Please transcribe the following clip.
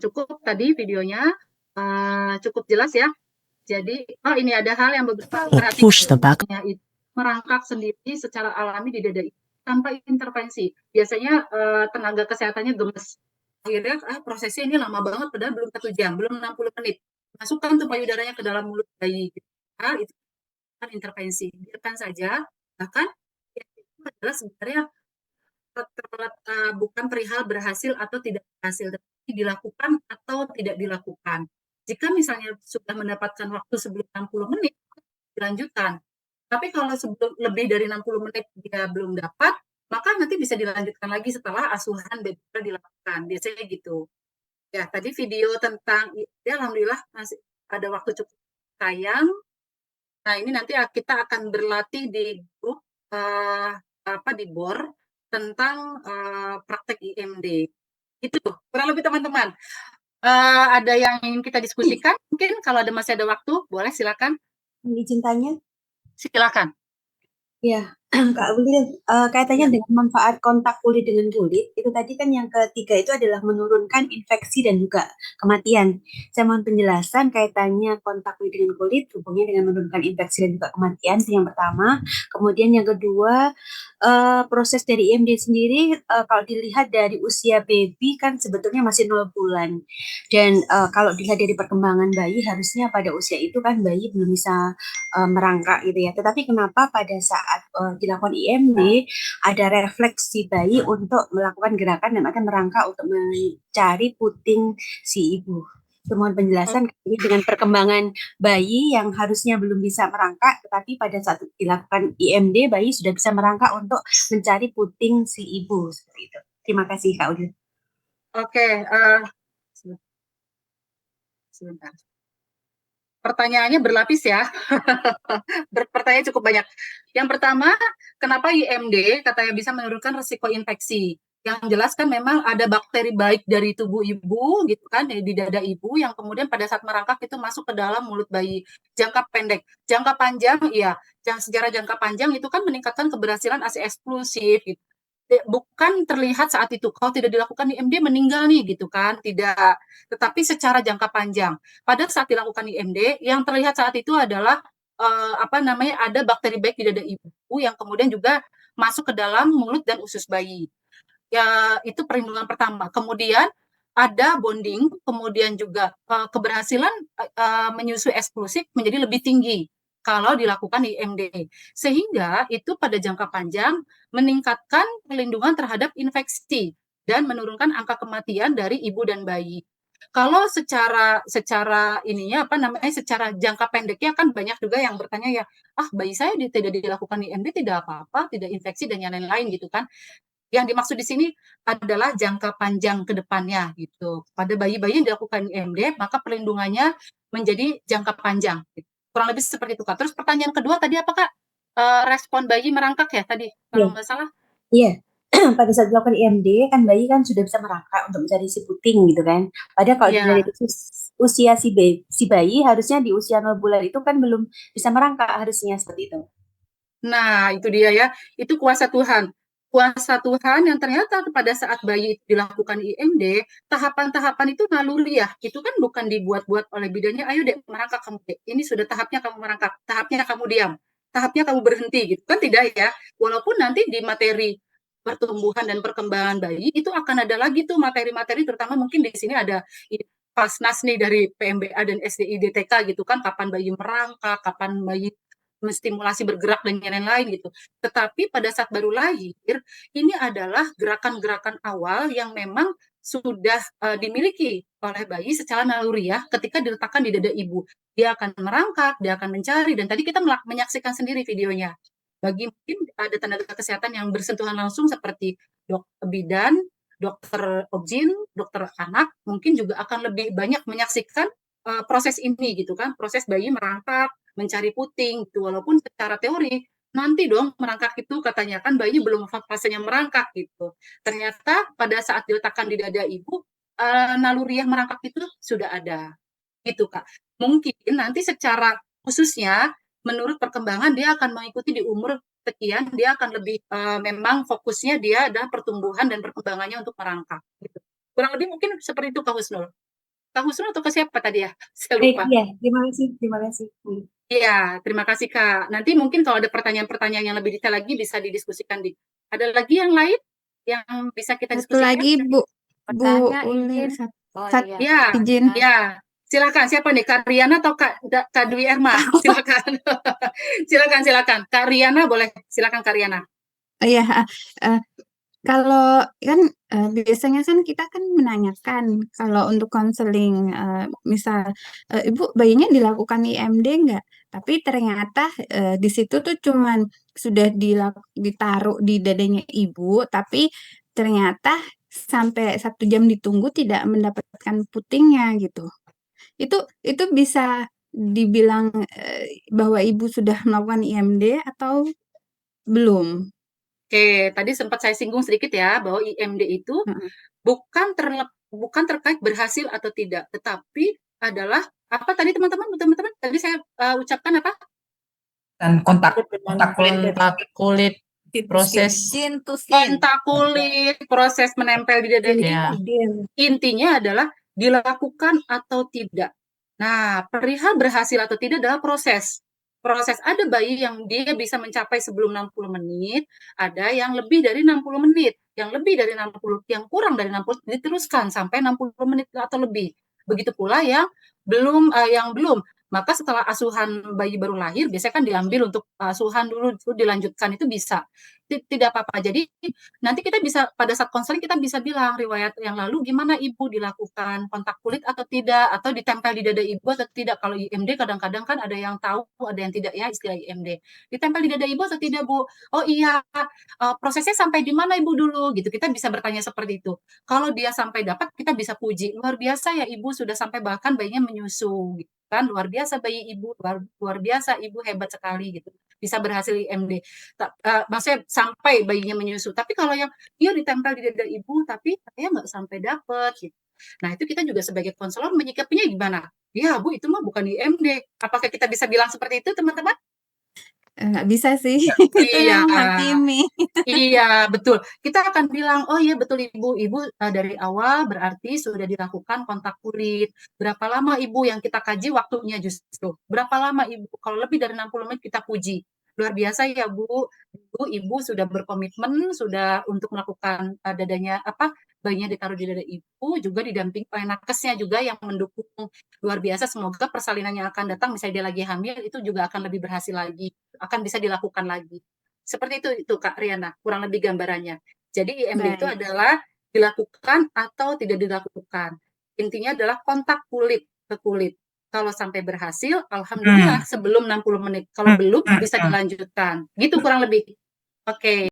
cukup tadi videonya, cukup jelas ya. Jadi, ini ada hal yang beberapa Push the perhatikan, back. yaitu merangkak sendiri secara alami di dada ibu tanpa intervensi. Biasanya tenaga kesehatannya gemes. Akhirnya prosesnya ini lama banget, padahal belum 1 jam, belum 60 menit. Masukkan tuh payudaranya ke dalam mulut bayi. Itu kan intervensi. Biarkan saja. Bahkan itu adalah sebenarnya bukan perihal berhasil atau tidak berhasil, tetapi dilakukan atau tidak dilakukan. Jika misalnya sudah mendapatkan waktu sebelum 60 menit, dilanjutkan. Tapi kalau sebelum lebih dari 60 menit dia belum dapat, maka nanti bisa dilanjutkan lagi setelah asuhan betul dilakukan. Biasanya gitu. Ya, tadi video tentang ya alhamdulillah masih ada waktu cukup sayang. Nah, ini nanti kita akan berlatih di grup di BOR tentang praktek IMD. Itu kurang lebih teman-teman. Ada yang ingin kita diskusikan? Mungkin kalau masih ada waktu, boleh silakan. Izin tanya? Silakan. Ya, Kak Ulil, kaitannya dengan manfaat kontak kulit dengan kulit, itu tadi kan yang ketiga itu adalah menurunkan infeksi dan juga kematian. Saya mohon penjelasan kaitannya kontak kulit dengan kulit, hubungannya dengan menurunkan infeksi dan juga kematian, itu yang pertama. Kemudian yang kedua, proses dari IMD sendiri, kalau dilihat dari usia baby kan sebetulnya masih 0 bulan. Dan kalau dilihat dari perkembangan bayi, harusnya pada usia itu kan bayi belum bisa merangkak gitu ya. Tetapi kenapa pada saat dilakukan IMD ada refleksi bayi untuk melakukan gerakan dan akan merangkak untuk mencari puting si ibu. Mohon penjelasan dengan perkembangan bayi yang harusnya belum bisa merangkak, tetapi pada saat dilakukan IMD bayi sudah bisa merangkak untuk mencari puting si ibu seperti itu. Terima kasih Kak Udin. Oke, sebentar. Pertanyaannya berlapis ya. Pertanyaan cukup banyak. Yang pertama, kenapa IMD katanya bisa menurunkan risiko infeksi? Yang jelas kan memang ada bakteri baik dari tubuh ibu gitu kan di dada ibu yang kemudian pada saat merangkak itu masuk ke dalam mulut bayi. Jangka pendek, jangka panjang iya. Sejarah jangka panjang itu kan meningkatkan keberhasilan ASI eksklusif gitu. Bukan terlihat saat itu. Kalau tidak dilakukan IMD meninggal nih gitu kan, tidak. Tetapi secara jangka panjang. Pada saat dilakukan IMD, yang terlihat saat itu adalah ada bakteri baik di dada ibu yang kemudian juga masuk ke dalam mulut dan usus bayi. Ya, itu perlindungan pertama. Kemudian ada bonding, kemudian juga keberhasilan menyusui eksklusif menjadi lebih tinggi kalau dilakukan IMD. Sehingga itu pada jangka panjang meningkatkan perlindungan terhadap infeksi dan menurunkan angka kematian dari ibu dan bayi. Kalau secara secara jangka pendeknya kan banyak juga yang bertanya ya, bayi saya tidak dilakukan IMD tidak apa-apa, tidak infeksi dan yang lain-lain gitu kan. Yang dimaksud di sini adalah jangka panjang ke depannya gitu. Pada bayi-bayi yang dilakukan IMD, maka perlindungannya menjadi jangka panjang. Kurang lebih seperti itu, Kak. Terus pertanyaan kedua tadi apa, Kak? Respon bayi merangkak ya tadi, kalau nggak salah? Iya. Pada saat dilakukan IMD kan bayi kan sudah bisa merangkak untuk mencari si puting gitu kan. Padahal kalau dari usia si bayi harusnya di usia 0 bulan itu kan belum bisa merangkak harusnya seperti itu. Nah, itu dia ya. Itu kuasa Tuhan. Kuasa Tuhan yang ternyata pada saat bayi dilakukan IMD, tahapan-tahapan itu naluri ya. Itu kan bukan dibuat-buat oleh bidannya, ayo dek merangkak kamu dek. Ini sudah tahapnya kamu merangkak, tahapnya kamu diam, tahapnya kamu berhenti gitu. Kan tidak ya. Walaupun nanti di materi pertumbuhan dan perkembangan bayi itu akan ada lagi tuh materi-materi, terutama mungkin di sini ada Pasnas nih dari PMBA dan SDI-DTK gitu kan, kapan bayi merangkak, kapan bayi menstimulasi bergerak dan lain-lain gitu. Tetapi pada saat baru lahir, ini adalah gerakan-gerakan awal yang memang sudah dimiliki oleh bayi secara naluri ya, ketika diletakkan di dada ibu. Dia akan merangkak, dia akan mencari, dan tadi kita menyaksikan sendiri videonya. Bagi mungkin ada tenaga kesehatan yang bersentuhan langsung seperti dokter bidan, dokter objin, dokter anak, mungkin juga akan lebih banyak menyaksikan proses ini gitu kan, proses bayi merangkak, mencari puting gitu. Walaupun secara teori nanti dong merangkak itu katanya kan bayi belum fasenya merangkak gitu. Ternyata pada saat diletakkan di dada ibu naluri yang merangkak itu sudah ada. Gitu Kak. Mungkin nanti secara khususnya menurut perkembangan dia akan mengikuti di umur sekian, dia akan lebih memang fokusnya dia adalah pertumbuhan dan perkembangannya untuk merangkak gitu. Kurang lebih mungkin seperti itu Kak Husnul. Kak Husnul atau ke siapa tadi ya? Saya Baik, lupa. iya, terima kasih, terima kasih. Iya, terima kasih Kak. Nanti mungkin kalau ada pertanyaan-pertanyaan yang lebih detail lagi bisa didiskusikan di. Ada lagi yang lain yang bisa kita Satu diskusikan? lagi Bu Bertanya Uli, izin. Oh sat- iya. Ya, izin. ya. Silakan siapa nih? Kak Riana atau Kak Dwi Erma? Silakan. silakan. Kak Riana boleh. Silakan Kak Riana. Iya, eh, kalau kan biasanya kan kita kan menanyakan kalau untuk konseling, misal Ibu bayinya dilakukan IMD enggak? Tapi ternyata di situ tuh cuman sudah ditaruh di dadanya ibu, tapi ternyata sampai 1 jam ditunggu tidak mendapatkan putingnya gitu. Itu bisa dibilang bahwa ibu sudah melakukan IMD atau belum? Oke, tadi sempat saya singgung sedikit ya bahwa IMD itu Heeh. bukan terkait berhasil atau tidak, tetapi adalah apa tadi teman-teman? Tadi saya ucapkan apa? Dan kontak kulit proses Kontak kulit, proses menempel di dada ya. intinya adalah dilakukan atau tidak. Nah, perihal berhasil atau tidak adalah proses. Proses ada bayi yang dia bisa mencapai sebelum 60 menit, ada yang lebih dari 60 menit. Yang lebih dari 60, yang kurang dari 60 diteruskan sampai 60 menit atau lebih. Begitu pula yang belum. Maka setelah asuhan bayi baru lahir, biasanya kan diambil untuk asuhan dulu, dilanjutkan itu bisa. Tidak apa-apa. Jadi nanti kita bisa pada saat konseling kita bisa bilang riwayat yang lalu gimana ibu dilakukan kontak kulit atau tidak atau ditempel di dada ibu atau tidak. Kalau IMD kadang-kadang kan ada yang tahu ada yang tidak ya istilah IMD. Ditempel di dada ibu atau tidak Bu? Oh iya, prosesnya sampai di mana ibu dulu gitu. Kita bisa bertanya seperti itu. Kalau dia sampai dapat kita bisa puji luar biasa ya ibu sudah sampai bahkan bayinya menyusu gitu kan luar biasa bayi ibu luar biasa ibu hebat sekali gitu bisa berhasil IMD. Maksudnya sampai bayinya menyusu. Tapi kalau yang dia ditempel di dada ibu, tapi saya nggak sampai dapet. Gitu. Nah itu kita juga sebagai konselor menyikapinya gimana? Ya Bu, itu mah bukan IMD. Apakah kita bisa bilang seperti itu teman-teman? Nggak bisa sih, itu yang menghakimi. Iya, betul. Kita akan bilang, oh iya betul Ibu dari awal berarti sudah dilakukan kontak kulit. Berapa lama Ibu yang kita kaji waktunya justru? Berapa lama Ibu? Kalau lebih dari 60 menit kita puji. Luar biasa ya Bu. Ibu sudah berkomitmen, sudah untuk melakukan dadanya bayinya ditaruh di dada ibu, juga didampingi oleh nakesnya juga yang mendukung. Luar biasa, semoga persalinan yang akan datang, misalnya dia lagi hamil, itu juga akan lebih berhasil lagi, akan bisa dilakukan lagi. Seperti itu Kak Riana, kurang lebih gambarannya. Jadi IMD itu adalah dilakukan atau tidak dilakukan. Intinya adalah kontak kulit ke kulit. Kalau sampai berhasil, alhamdulillah sebelum 60 menit. Kalau belum bisa dilanjutkan. Gitu kurang lebih. Oke.